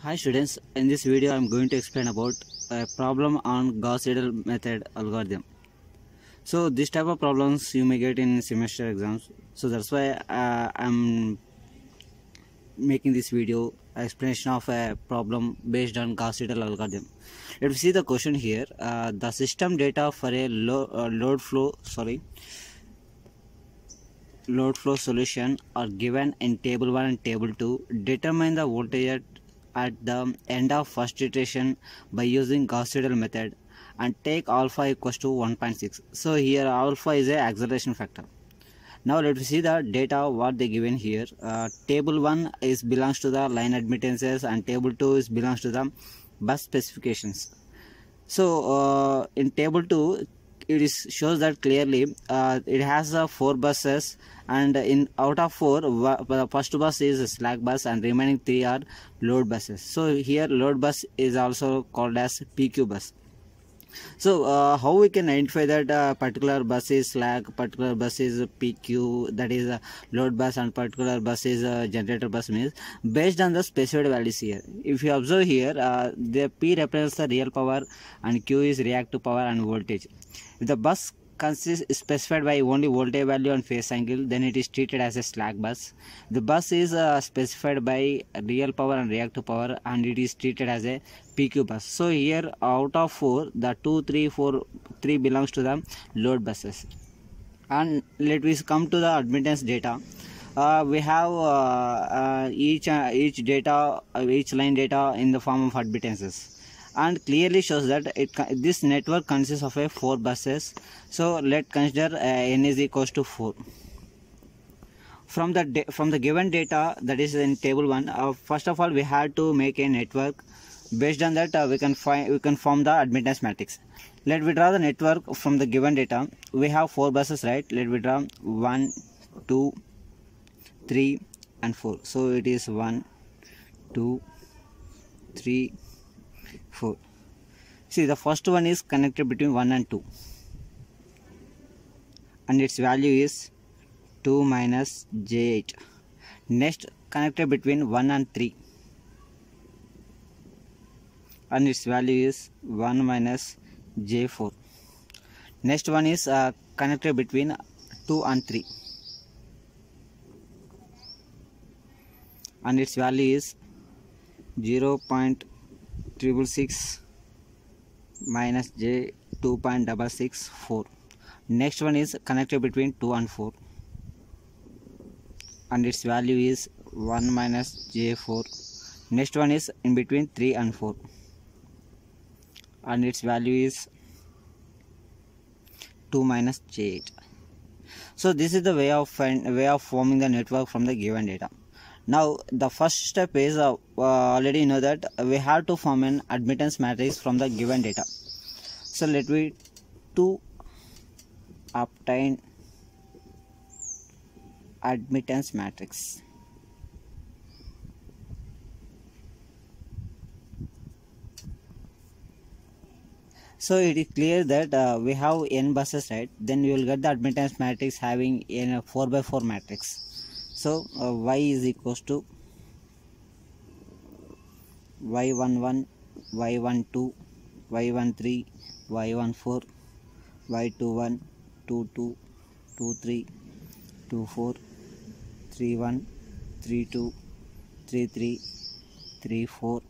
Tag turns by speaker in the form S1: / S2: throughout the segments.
S1: Hi students, in this video I am going to explain about a problem on Gauss-Seidel method algorithm. So this type of problems you may get in semester exams. So that's why I'm making this video explanation of a problem based on Gauss-Seidel algorithm. Let's see the question here. The system data for a load flow solution are given in table 1 and table 2. Determine the voltage at the end of first iteration by using Gauss-Seidel method and take alpha equals to 1.6. So here alpha is a acceleration factor. Now let us see the data what they given here. Table 1 is belongs to the line admittances and table 2 is belongs to the bus specifications. So in table 2 it shows that clearly it has 4 buses, and in out of 4 the first bus is a slack bus and remaining 3 are load buses. So here load bus is also called as PQ bus. So how we can identify that particular bus is slack, particular bus is PQ, that is a load bus, and particular bus is a generator bus, means based on the specified values here. If you observe here, the P represents the real power and Q is reactive power and voltage. If the bus consists specified by only voltage value and phase angle, then it is treated as a slack bus. The bus is specified by real power and reactive power, and it is treated as a PQ bus. So here out of 4, the 2, 3, 4, 3 belongs to the load buses. And let us come to the admittance data. We have each line data in the form of admittances, and clearly shows that this network consists of 4 buses. So let's consider n is equals to 4. From the given data that is in table 1, first of all we have to make a network. Based on that we can form the admittance matrix. Let me draw the network from the given data. We have 4 buses, right? Let me draw 1, 2, 3 and 4. So it is 1, 2, 3, 4. See, the first one is connected between 1 and 2, and its value is 2 minus J8. Next, connected between 1 and 3, and its value is 1 minus J4. Next one is connected between 2 and 3, and its value is 0.666 minus J 2.664. Next one is connected between 2 and 4, and its value is 1 minus J4. Next one is in between 3 and 4, and its value is 2 minus J8. So this is the way of forming the network from the given data. Now the first step is already you know that we have to form an admittance matrix from the given data. So let me to obtain admittance matrix. So it is clear that we have n buses, right? Then you will get the admittance matrix having a 4 by 4 matrix. So y is equals to y11, y12, y13, y14, y21, 22, 23, 24, 31, 32, 33, 34,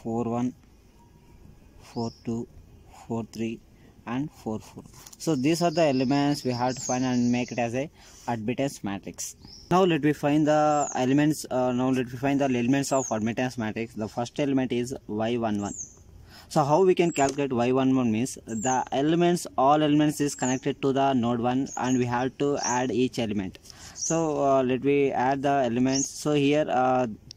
S1: 41, 42, 43 and 44. So these are the elements we have to find and make it as a admittance matrix. Now let me find the elements. Of admittance matrix. The first element is y11. So how we can calculate y11 means the all elements is connected to the node 1, and we have to add each element. So let me add the elements. So here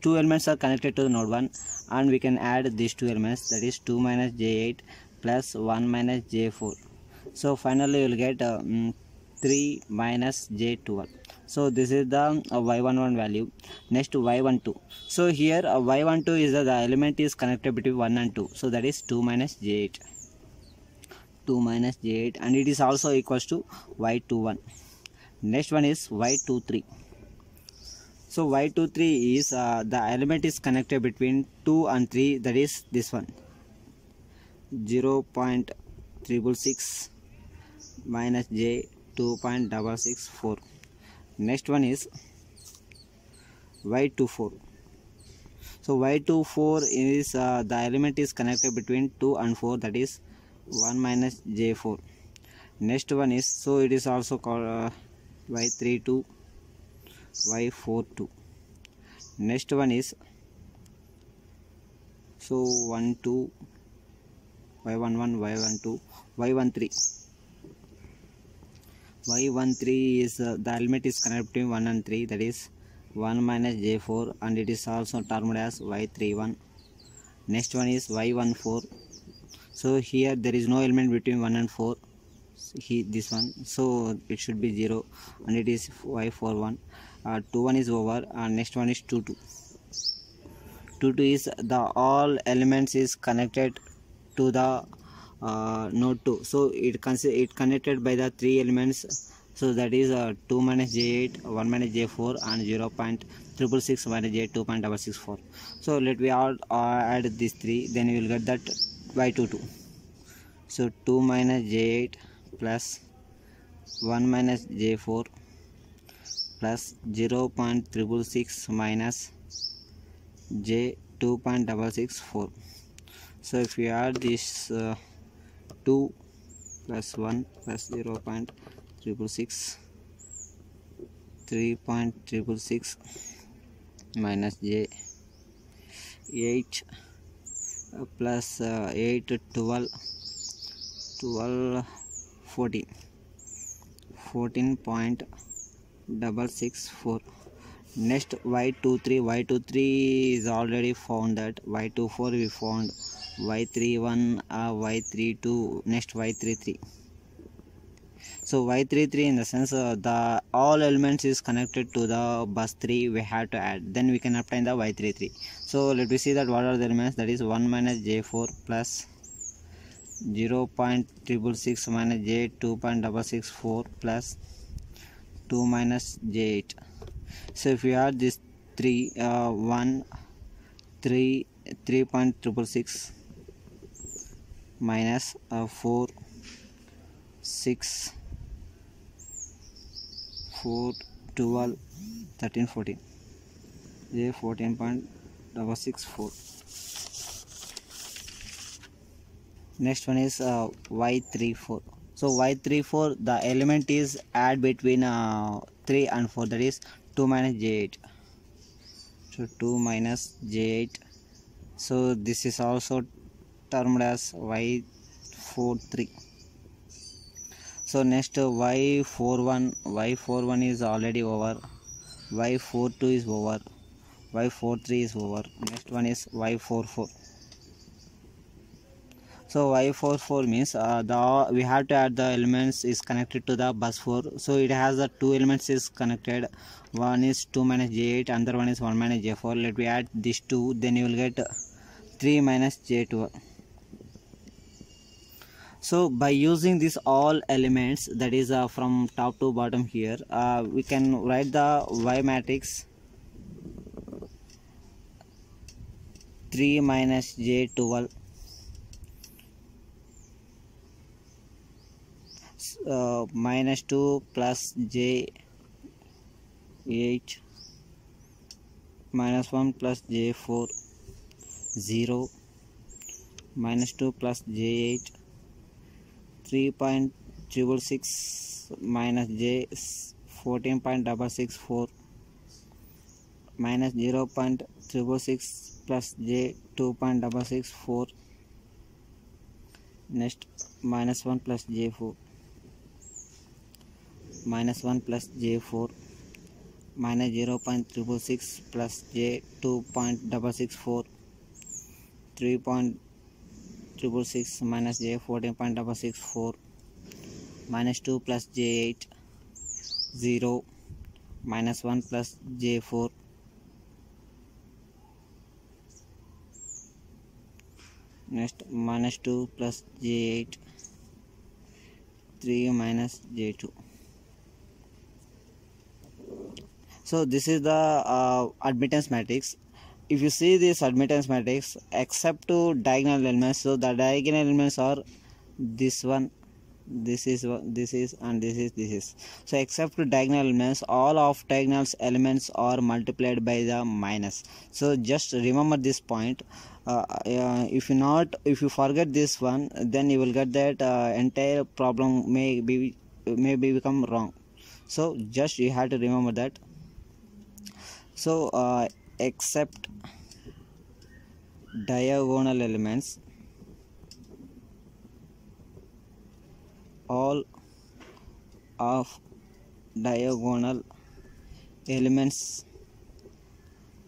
S1: 2 elements are connected to the node 1, and we can add these 2 elements, that is 2 minus J8 plus 1 minus J4. So finally you will get 3 minus J12. So this is the y11 value. Next y12. So here y12 is the element is connected between 1 and 2. So that is 2 minus J8. 2 minus J8, and it is also equals to y21. Next one is y23. So y23 is the element is connected between 2 and 3, that is this one, 0.666 minus j 2.664. Next one is y24. So y24 is the element is connected between 2 and 4, that is 1 minus j4. Next one is, so it is also called y32, y42. Next one is, so 1 2 y11, y12, y13. y13 is the element is connected between 1 and 3, that is 1 minus j4, and it is also termed as y31. Next one is y14. So here there is no element between 1 and 4, this one, so it should be 0, and it is y41. 21 is over, and next one is 22. 22 is the all elements is connected to the node 2, so it connected by the 3 elements, so that is 2 minus j8, 1 minus j4, and 0.666 minus j 2.664. So let we all add these 3, then you will get that y22. So 2 minus j8 plus 1 minus j4 plus 0.666 minus j 2.664. So if you add this 2 plus 1 plus 0.666, 3.666 minus j 8 plus 8 12 14 14.664. Next y23 is already found, that y24 we found, y31, y32, next y33. So y33 in the sense the all elements is connected to the bus 3, we have to add, then we can obtain the y33. So let me see that what are the elements, that is 1 minus j4 plus 0.666 minus j 2.664 plus 2 minus j8. So if you add this 3, 1 3 3.666 minus 4 6 4 12 13 14 j 14.664. Next one is y34. So y34, the element is add between 3 and 4, that is 2 minus j8. So 2 minus j8. So this is also termed as y43. So next y41 is already over, y42 is over, y43 is over. Next one is y44. So y44 means we have to add the elements is connected to the bus 4. So it has the 2 elements is connected. One is 2 minus j8, another one is 1 minus j4. Let me add these 2, then you will get 3 minus j12. So by using these all elements, that is from top to bottom here, we can write the y matrix 3 minus j12 minus 2 plus j8 minus 1 plus j4 0 minus 2 plus j8 3.666 minus j 14.664 minus 0.666 plus j 2.664. Next minus 1 plus j4 minus 1 plus j4 minus 0.666 plus j 2.664 3.666 minus j 14.664 minus 2 plus j8 0 minus 1 plus j4 next minus 2 plus j8 3 minus j2. So this is the admittance matrix. If you see this admittance matrix, except to diagonal elements, so the diagonal elements are this one, this is and this is. So except to diagonal elements, all of diagonal elements are multiplied by the minus. So just remember this point. If you forget this one, then you will get that entire problem may become wrong. So just you have to remember that. So except diagonal elements, all of diagonal elements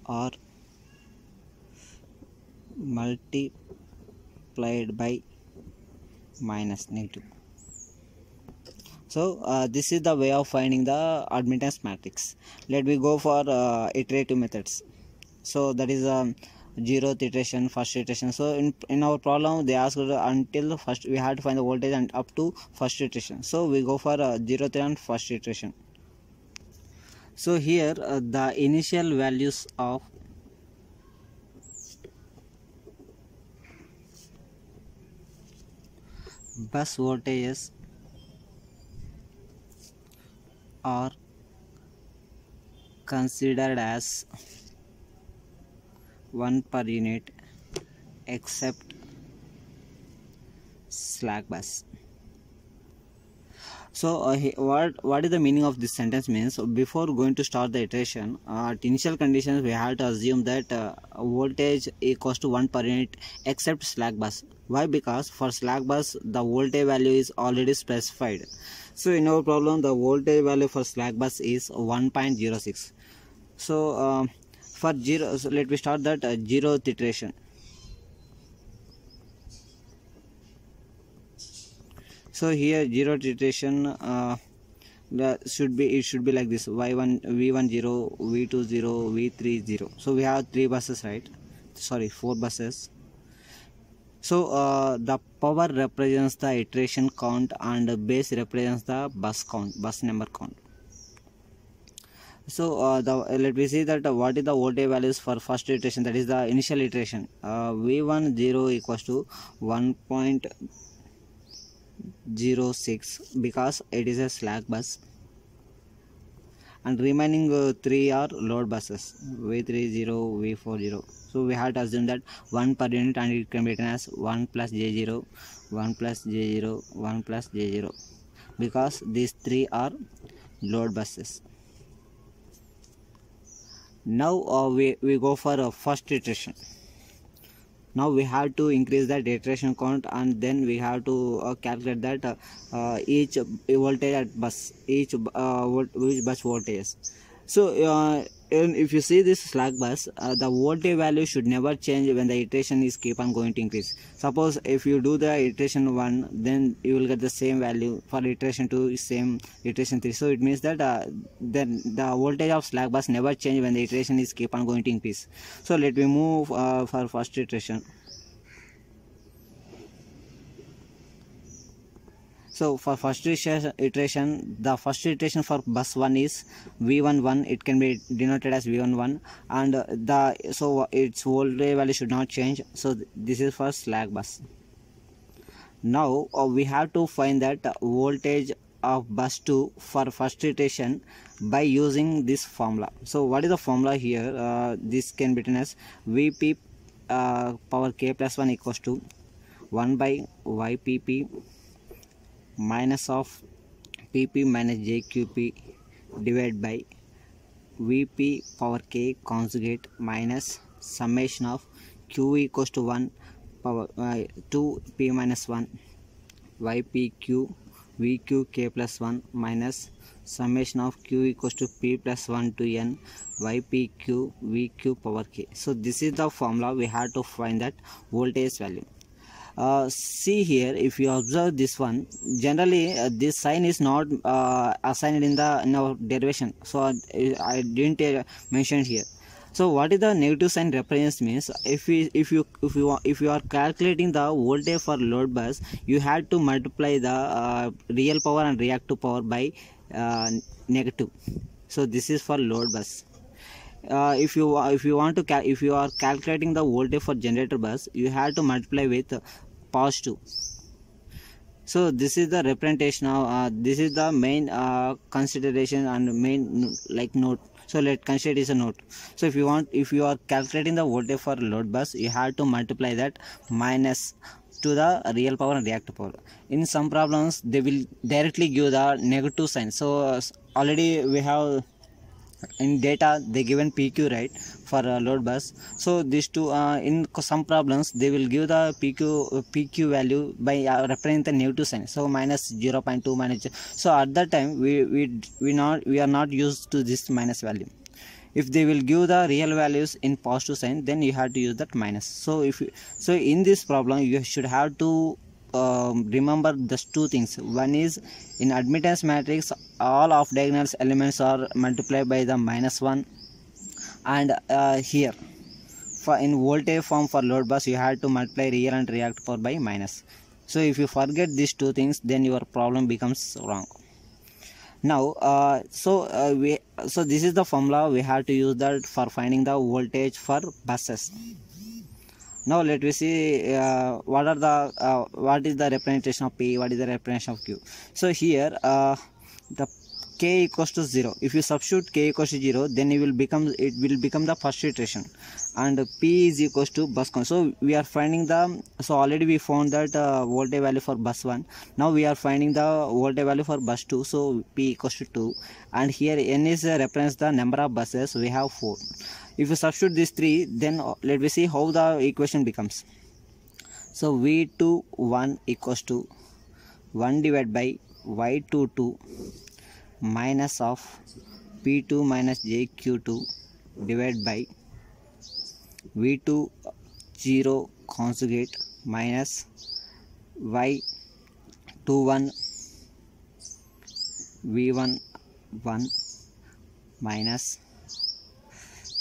S1: are multiplied by minus negative. So this is the way of finding the admittance matrix. Let me go for iterative methods. So that is 0th iteration, first iteration. So in our problem they asked until first we had to find the voltage and up to first iteration. So we go for 0th and first iteration. So here the initial values of bus voltages are considered as 1 per unit except slack bus. So what is the meaning of this sentence means, before going to start the iteration, at initial conditions we have to assume that voltage equals to 1 per unit except slack bus. Why? Because for slack bus the voltage value is already specified. So in our problem the voltage value for slack bus is 1.06. So for 0, so let me start that 0th iteration. So here 0th iteration should be like this: y1 v1 0, v2 0, v3 0. So we have 3 buses, right? Sorry, 4 buses. So the power represents the iteration count and base represents the bus number count. So let me see that what is the voltage values for first iteration, that is the initial iteration. v1 0 equals to 1.06 because it is a slack bus, and remaining 3 are load buses, v3 0, v4 0. So we have to assume that 1 per unit, and it can be written as 1 plus j0, 1 plus j0, 1 plus j0, because these 3 are load buses. Now we go for first iteration. Now we have to increase that iteration count, and then we have to calculate that each voltage at bus, each bus voltage. So and if you see this slack bus, the voltage value should never change when the iteration is keep on going to increase. Suppose if you do the iteration 1, then you will get the same value for iteration 2, same iteration 3. So it means that then the voltage of slack bus never change when the iteration is keep on going to increase. So let me move for first iteration. So for first iteration, the first iteration for bus 1 is V11. It can be denoted as V11, and so its voltage value should not change. So this is for slack bus. Now we have to find that voltage of bus 2 for first iteration by using this formula. So what is the formula here? This can be written as Vp power k plus 1 equals to 1 by Ypp minus of pp minus jqp divided by Vp power k conjugate minus summation of q equals to 1 power 2 p minus 1 ypq vq k plus 1 minus summation of q equals to p plus 1 to n ypq vq power k. So this is the formula we have to find that voltage value. See here, if you observe this one, generally this sign is not assigned in our derivation, so I didn't mention here. So what is the negative sign represents means, if you are calculating the voltage for load bus, you have to multiply the real power and reactive power by negative. So this is for load bus. If you want to if you are calculating the voltage for generator bus, you have to multiply with positive. So this is the representation of this is the main consideration and main like note. So let consider it is a note. So if you are calculating the voltage for load bus, you have to multiply that minus to the real power and reactive power. In some problems they will directly give the negative sign. So already we have in data they given PQ, right, for load bus. So these two in some problems they will give the PQ value by referring the negative sign, so minus 0.2 minus. So at that time we are not used to this minus value. If they will give the real values in positive sign, then you have to use that minus. So so in this problem you should have to remember just two things. One is, in admittance matrix all of diagonal elements are multiplied by the -1, and here for in voltage form for load bus you have to multiply real and reactive power by minus. So if you forget these two things, then your problem becomes wrong. Now so this is the formula we have to use that for finding the voltage for buses. Now let me see what is the representation of P, what is the representation of Q. So here the K equals to 0. If you substitute K equals to 0, then it will become the first iteration, and P is equals to bus count. So we are finding so already we found that voltage value for bus 1. Now we are finding the voltage value for bus 2. So P equals to 2, and here N is represents the number of buses. We have 4. If you substitute these 3, then let me see how the equation becomes. So V21 equals to 1 divided by Y22 minus of P2 minus JQ2 divided by V20 conjugate minus Y21 V11 minus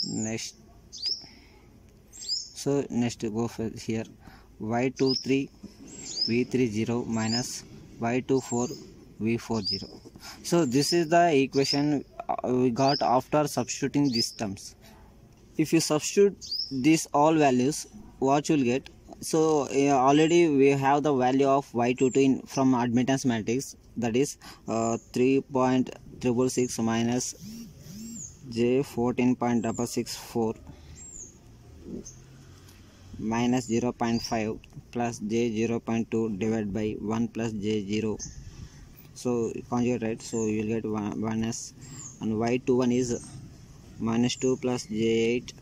S1: next. So next go for here Y23 V30 minus Y24 V40. So this is the equation we got after substituting these terms. If you substitute these all values, what you will get? So already we have the value of Y22 from admittance matrix, that is 3.666 minus J14.664 minus 0.5 plus J0.2 divided by 1 plus J0. So conjugate, right? So you will get 1s, and Y21 is minus 2 plus J8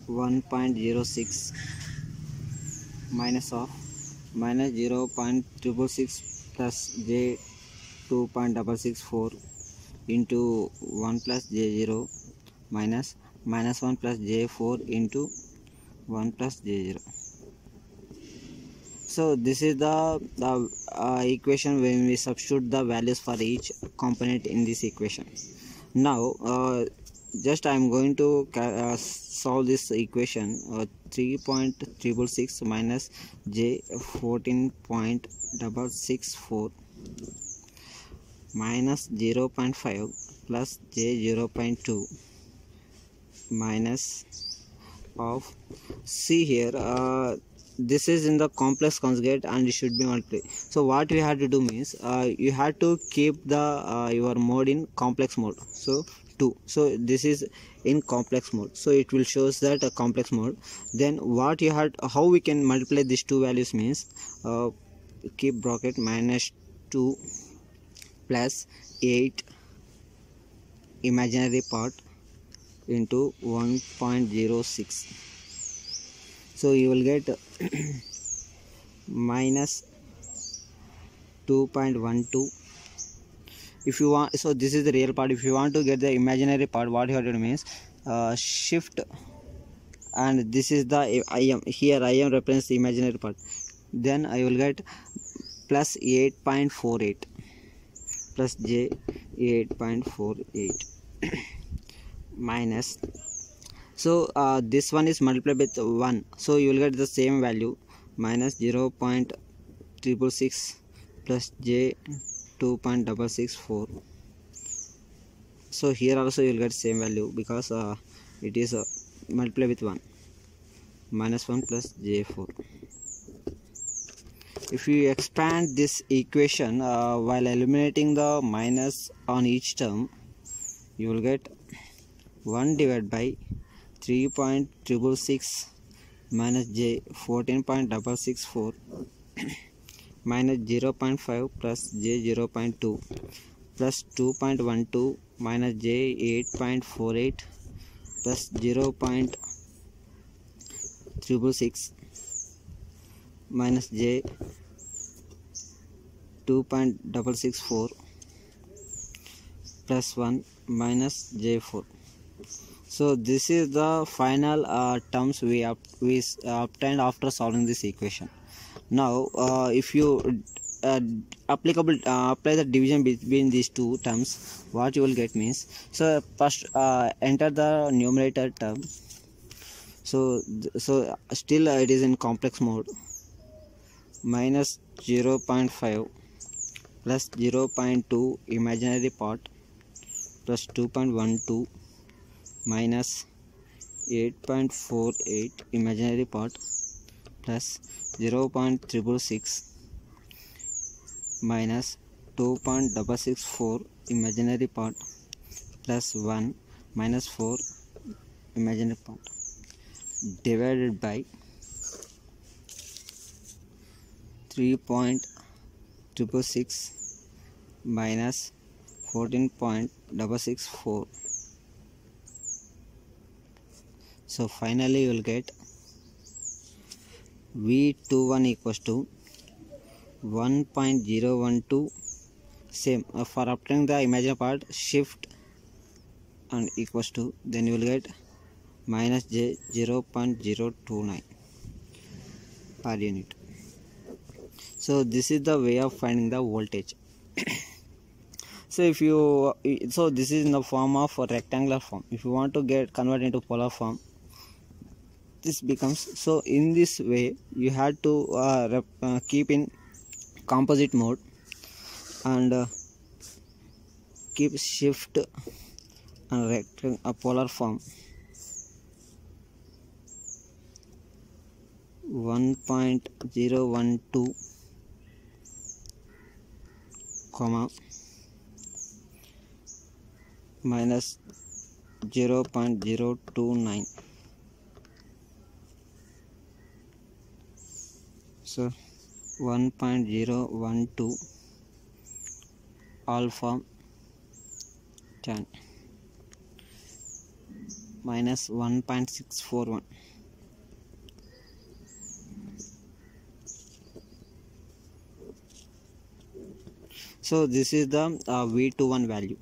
S1: 1.06 minus of minus 0.666 plus J2.664 into 1 plus J0 minus 1 plus J4 into 1 plus J0. So this is the equation when we substitute the values for each component in this equation. Now just I am going to solve this equation. 3.666 minus J14.664 minus 0.5 plus J0.2 minus of, see here this is in the complex conjugate and it should be multiplied. So what we have to do means you have to keep the your mode in complex mode. So 2. So this is in complex mode, so it will shows that a complex mode. Then what you had, how we can multiply these two values means keep bracket minus 2 plus 8 imaginary part into 1.06. So you will get minus 2.12. if you want, so this is the real part. If you want to get the imaginary part, what you have to do means shift, and this is the IM. Here IM represents the imaginary part. Then I will get plus 8.48 plus J 8.48 minus, so this one is multiplied with 1, so you will get the same value, minus 0.666 plus J 2.664 So here also you will get same value because it is multiply with 1, minus 1 plus j4. If you expand this equation while eliminating the minus on each term, you will get 1 divided by 3.666 minus j 14.664 minus 0.5 plus j 0.2 plus 2.12 minus j 8.48 plus 0.666 minus j 2.664 plus 1 minus j4. So this is the final terms we obtained after solving this equation. Now if you apply the division between these two terms, what you will get means, so first enter the numerator term. So still it is in complex mode. Minus 0.5 plus 0.2 imaginary part plus 2.12 minus 8.48 imaginary part plus 0.666 minus 2.664 imaginary part plus 1 minus 4 imaginary part divided by 3.666 minus 14.664. So finally you will get V21 equals to 1.012. Same for obtaining the imaginary part, shift and equals to, then you will get minus j 0.029 per unit. So this is the way of finding the voltage. So this is in the form of a rectangular form. If you want to convert into polar form, this becomes, so in this way you have to keep in composite mode and keep shift and polar form 1.012 comma minus 0.029. So 1.012 alpha tan minus 1.641. So this is the V21 value.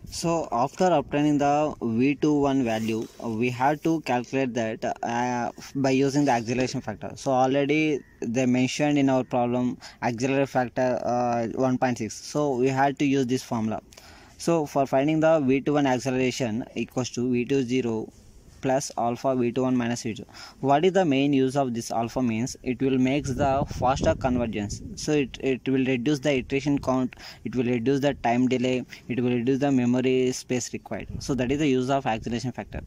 S1: So after obtaining the V21 value, we have to calculate that by using the acceleration factor. So already they mentioned in our problem acceleration factor 1.6. So we had to use this formula. So for finding the V21 acceleration equals to V20 plus alpha V21 minus V2. What is the main use of this alpha means? It will make the faster convergence. So it will reduce the iteration count, it will reduce the time delay, it will reduce the memory space required. So that is the use of acceleration factor.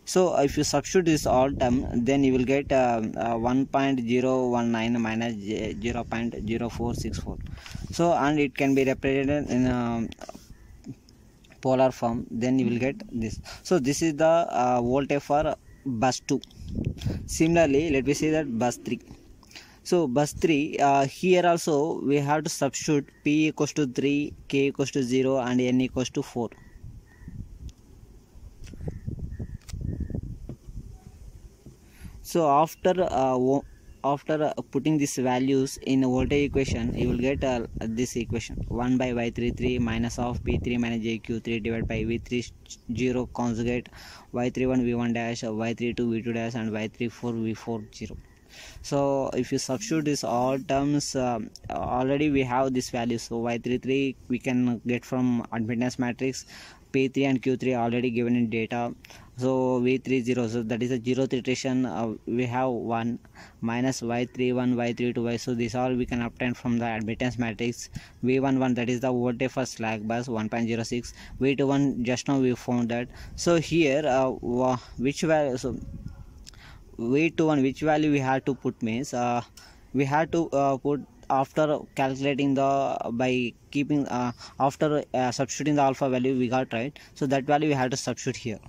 S1: So if you substitute this all term, then you will get 1.019 minus 0.0464. So and it can be represented in polar form, then you will get this. So this is the voltage for bus 2. Similarly, let me say that bus 3. So bus 3, here also we have to substitute P equals to 3, K equals to 0 and N equals to 4. So after putting these values in a voltage equation, you will get this equation 1 by y33 minus of p3 minus jq3 divided by v30 conjugate y31 v1 dash, y32 v2 dash and y34 v40. So if you substitute this all terms, already we have this value. So y33 we can get from admittance matrix. P3 and Q3 already given in data. So V30, so that is a zeroth iteration. We have 1 minus y31, y32, y. So this all we can obtain from the admittance matrix. V11, that is the voltage for slack bus 1.06. V21, just now we found that. So here which value? So V21, which value we have to put means we have to put after calculating the by keeping after substituting the alpha value we got, right? So that value we have to substitute here,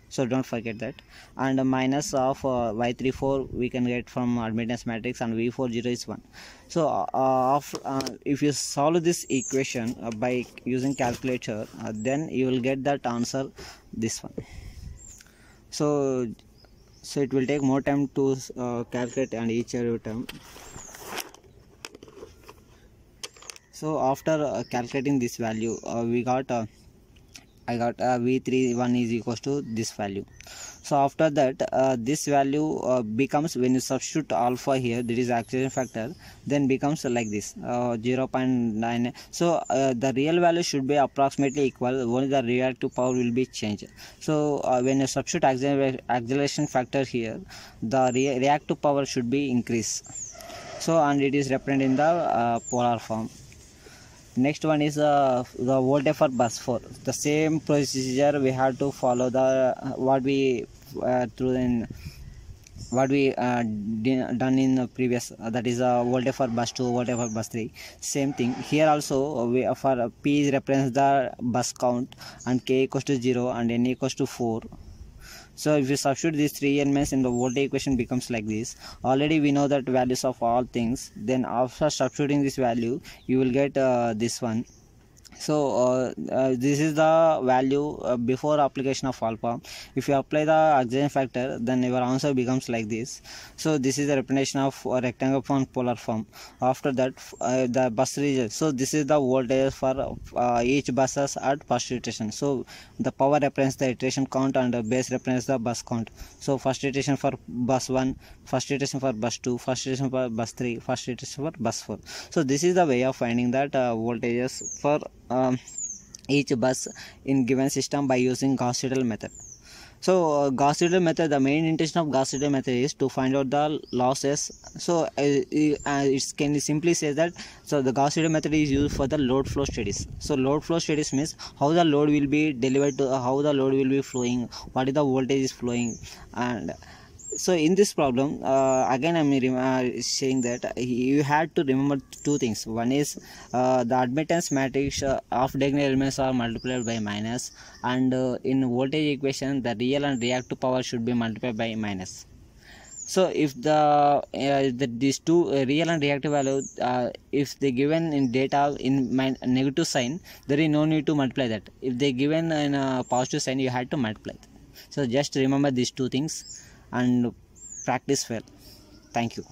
S1: so don't forget that. And minus of y34 we can get from admittance matrix, and v40 is 1. So if you solve this equation by using calculator, then you will get that answer, this one. So it will take more time to calculate and each every term. So after calculating this value, we got I got V31 is equals to this value. So after that, this value becomes, when you substitute alpha here, there is acceleration factor, then becomes like this 0.9. So the real value should be approximately equal, only the reactive power will be changed. So when you substitute acceleration factor here, the reactive power should be increased. So and it is represented in the polar form. Next one is the voltage for bus 4. The same procedure we have to follow the what we done in the previous, that is voltage for bus 2, voltage for bus 3. Same thing here also. We for P represents the bus count, and K equals to 0 and N equals to 4. So if you substitute these three elements in the voltage equation, becomes like this. Already we know that values of all things. Then after substituting this value, you will get this one. So this is the value before application of alpha. If you apply the acceleration factor, then your answer becomes like this. So this is the representation of rectangle form, polar form. After that, the bus region. So this is the voltage for each buses at first iteration. So the power represents the iteration count, and the base represents the bus count. So first iteration for bus 1, first iteration for bus 2, first iteration for bus 3, first iteration for bus 4. So this is the way of finding that voltages for each bus in given system by using Gauss-Seidel method. So Gauss-Seidel method, the main intention of Gauss-Seidel method is to find out the losses. So it can simply say that, so the Gauss-Seidel method is used for the load flow studies. So load flow studies means how the load will be delivered to, how the load will be flowing, what is the voltage is flowing. And so in this problem, again I am saying that you had to remember two things. One is the admittance matrix of diagonal elements are multiplied by minus, and in voltage equation the real and reactive power should be multiplied by minus. So if these two real and reactive value, if they given in data in negative sign, there is no need to multiply that. If they given in a positive sign, you had to multiply that. So just remember these two things and practice well. Thank you.